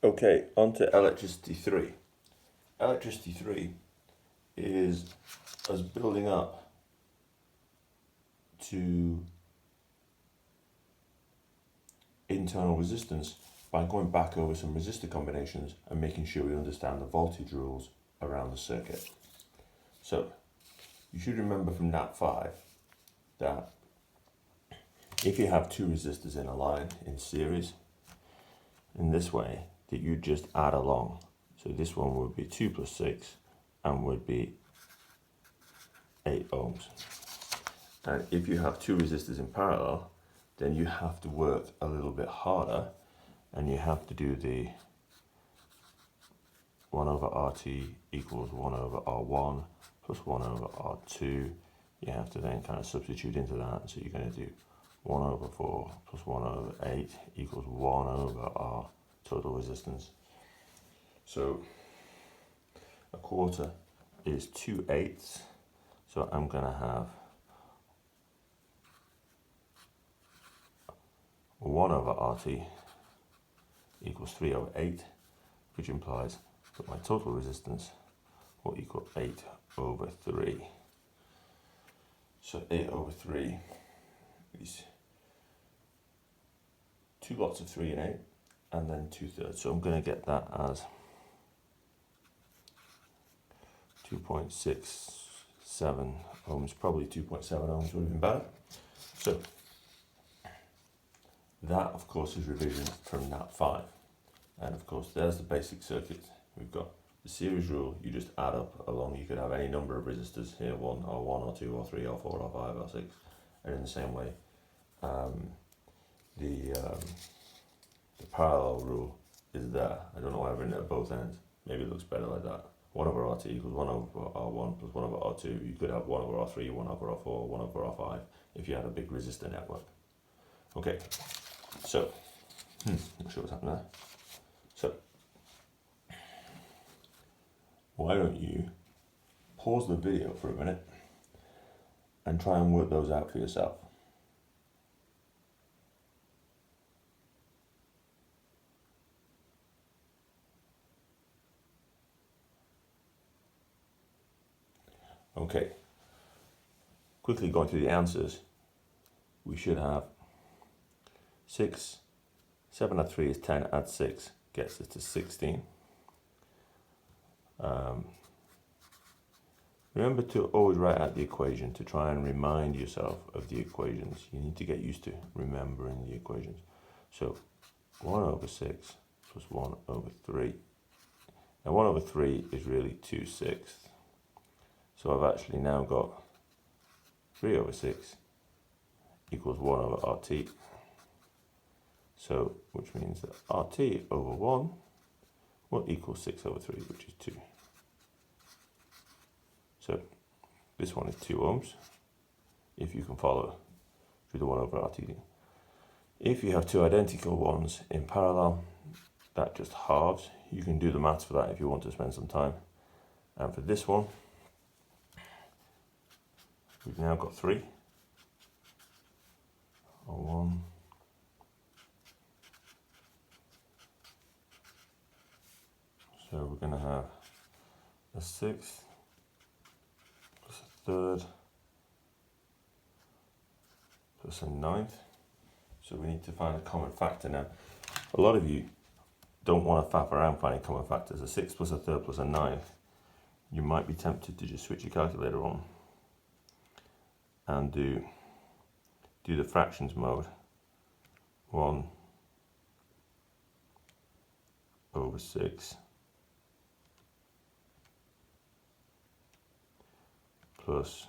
Okay, on to electricity 3. Electricity 3 is us building up to internal resistance by going back over some resistor combinations and making sure we understand the voltage rules around the circuit. So, you should remember from Nat 5 that if you have two resistors in a line in series, in this way, that you just add along. So this one would be 2 plus 6 and would be 8 ohms. And if you have two resistors in parallel, then you have to work a little bit harder and you have to do the 1 over RT equals 1 over R1 plus 1 over R2. You have to then kind of substitute into that. So you're going to do 1 over 4 plus 1 over 8 equals 1 over R total resistance. So a quarter is 2/8. So I'm going to have 1 over RT equals 3 over 8, which implies that my total resistance will equal 8 over 3. So 8 over 3 is 2 lots of 3 and 8, and then 2/3. So I'm going to get that as 2.67 ohms, probably 2.7 ohms would have been better. So that, of course, is revision from Nat 5. And of course, there's the basic circuit. We've got the series rule, you just add up along. You could have any number of resistors here, 1 or 1 or 2 or 3 or 4 or 5 or 6. And in the same way, the parallel rule is there. I don't know why I've written it at both ends. Maybe it looks better like that. 1 over RT equals 1 over R1 plus 1 over R2. You could have 1 over R3, 1 over R4, 1 over R5 if you had a big resistor network. Okay, so, not sure what's happened there. So, why don't you pause the video for a minute and try and work those out for yourself. Okay, quickly going through the answers, we should have 6, 7 add 3 is 10, add 6 gets us to 16. Remember to always write out the equation to try and remind yourself of the equations. You need to get used to remembering the equations. So 1 over 6 plus 1 over 3. Now 1 over 3 is really 2/6. So I've actually now got 3 over 6 equals 1 over RT. So, which means that RT over 1 will equal 6 over 3, which is 2. So this one is 2 ohms, if you can follow through the 1 over RT. If you have two identical ones in parallel, that just halves. You can do the maths for that if you want to spend some time. And for this one, we've now got 3, or 1, so we're going to have a 6th plus a 3rd plus a 9th. So we need to find a common factor now. A lot of you don't want to faff around finding common factors. A 6 plus a 3rd plus a 9th, you might be tempted to just switch your calculator on and do the fractions mode. 1 over 6 plus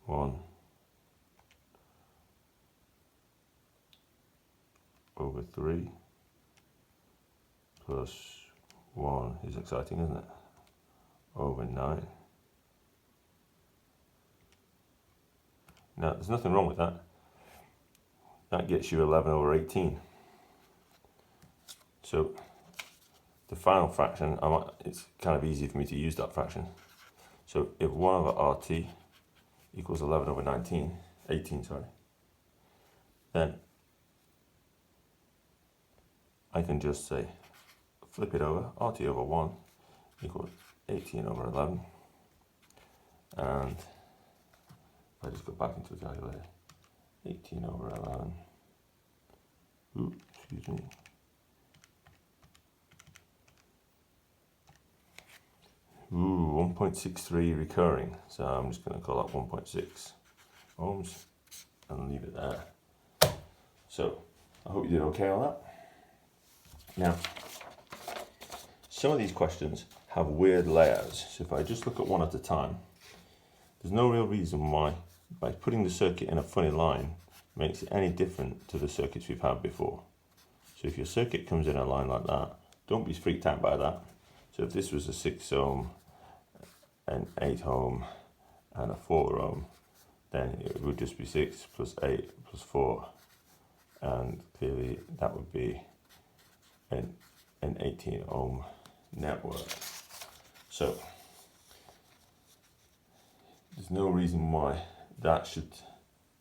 1 over 3 plus 1 is exciting, isn't it? Over 9. Now, there's nothing wrong with that. That gets you 11 over 18. So, the final fraction, it's kind of easy for me to use that fraction. So, if 1 over RT equals 11 over 18, sorry, then I can just say, flip it over, RT over 1 equals 18 over 11. And I just go back into the calculator, 18 over 11. Ooh, excuse me. Ooh, 1.63 recurring. So I'm just going to call that 1.6 ohms and leave it there. So I hope you did okay on that. Now, some of these questions have weird layouts. So if I just look at one at a time, there's no real reason why by putting the circuit in a funny line makes it any different to the circuits we've had before. So if your circuit comes in a line like that, don't be freaked out by that. So if this was a 6 ohm, an 8 ohm and a 4 ohm, then it would just be 6 plus 8 plus 4, and clearly that would be an 18 ohm network. So there's no reason why that should,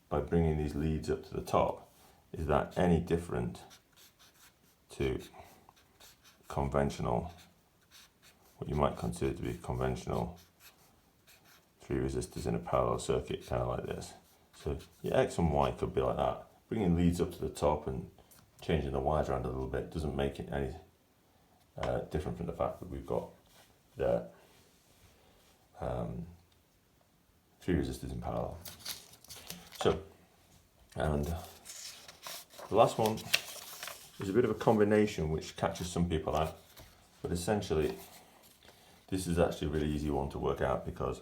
by bringing these leads up to the top, is that any different to conventional, what you might consider to be conventional 3 resistors in a parallel circuit, kind of like this. So your X and Y could be like that. Bringing leads up to the top and changing the wires around a little bit doesn't make it any different from the fact that we've got the 3 resistors in parallel. So, and the last one is a bit of a combination which catches some people out, but essentially this is actually a really easy one to work out because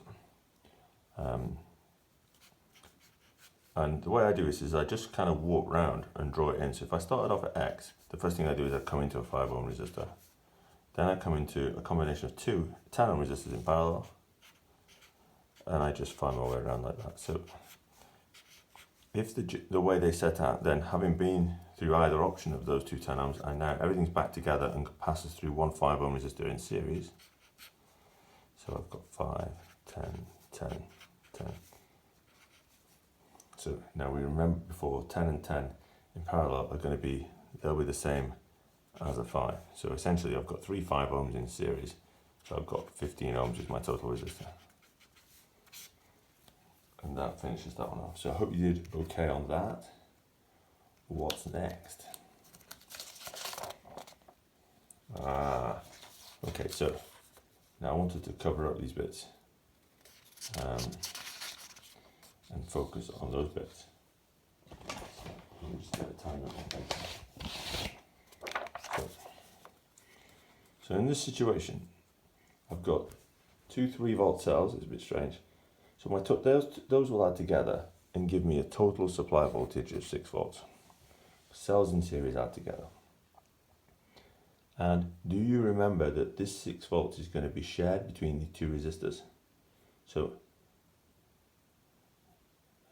and the way I do this is I just kind of walk round and draw it in. So if I started off at X, the first thing I do is I come into a 5 ohm resistor. Then I come into a combination of 2 10 ohm resistors in parallel. And I just find my way around like that. So if the way they set out, then having been through either option of those 2 10 ohms, and now everything's back together and passes through one 5 ohm resistor in series. So I've got 5, 10, 10, 10. So now we remember before 10 and 10 in parallel are going to be, they'll be the same as a 5. So essentially I've got 3 5 ohms in series. So I've got 15 ohms is my total resistor. And that finishes that one off. So I hope you did okay on that. What's next? Okay, so now I wanted to cover up these bits and focus on those bits. Let me just get a timer. So in this situation, I've got 2 3-volt cells. It's a bit strange. So those will add together and give me a total supply voltage of 6 volts. Cells in series add together. And do you remember that this 6 volts is going to be shared between the 2 resistors? So,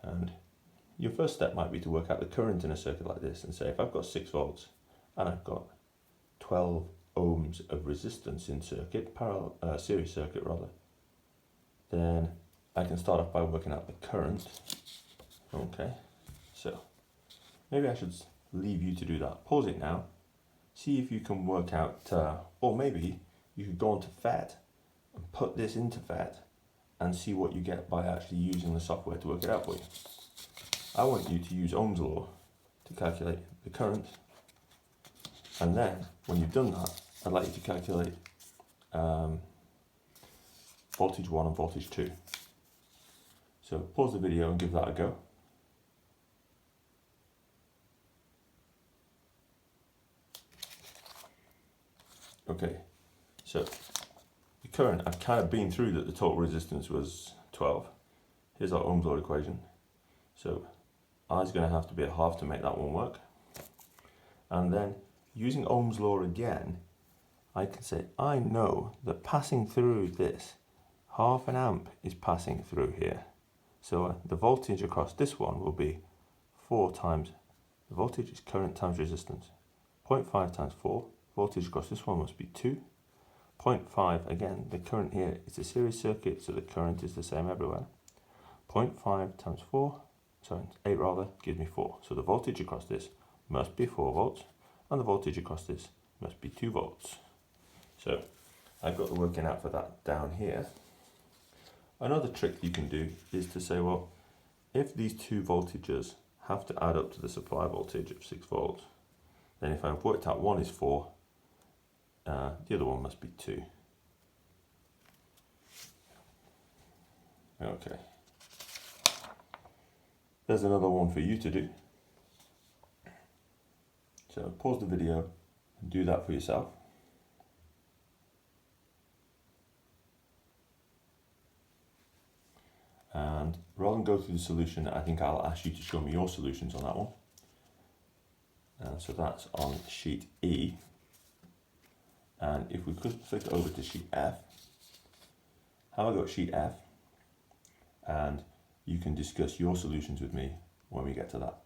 and your first step might be to work out the current in a circuit like this and say, if I've got 6 volts and I've got 12 ohms of resistance in circuit, series circuit rather, then I can start off by working out the current. Okay, so maybe I should leave you to do that. Pause it now, see if you can work out, or maybe you could go onto FET and put this into FET and see what you get by actually using the software to work it out for you. I want you to use Ohm's law to calculate the current, and then when you've done that, I'd like you to calculate voltage 1 and voltage 2. So pause the video and give that a go. Okay, so the current, I've kind of been through that the total resistance was 12. Here's our Ohm's law equation. So I is going to have to be at half to make that one work. And then using Ohm's law again, I can say I know that passing through this, half an amp is passing through here. So the voltage across this one will be 4 times, the voltage is current times resistance. 0.5 times 4, voltage across this one must be 2. 0.5, again, the current here is a series circuit, so the current is the same everywhere. 0.5 times 4, sorry, 8 rather, gives me 4. So the voltage across this must be 4 volts, and the voltage across this must be 2 volts. So I've got the working out for that down here. Another trick you can do is to say, well, if these two voltages have to add up to the supply voltage of 6 volts, then if I've worked out one is 4, the other one must be 2. Okay. There's another one for you to do. So pause the video and do that for yourself. And rather than go through the solution, I think I'll ask you to show me your solutions on that one. So that's on sheet E. And if we could flick over to sheet F, have a go at sheet F, and you can discuss your solutions with me when we get to that.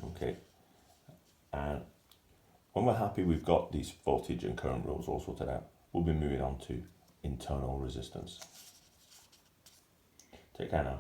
Okay, and when we're happy we've got these voltage and current rules all sorted out, we'll be moving on to internal resistance. Take care now.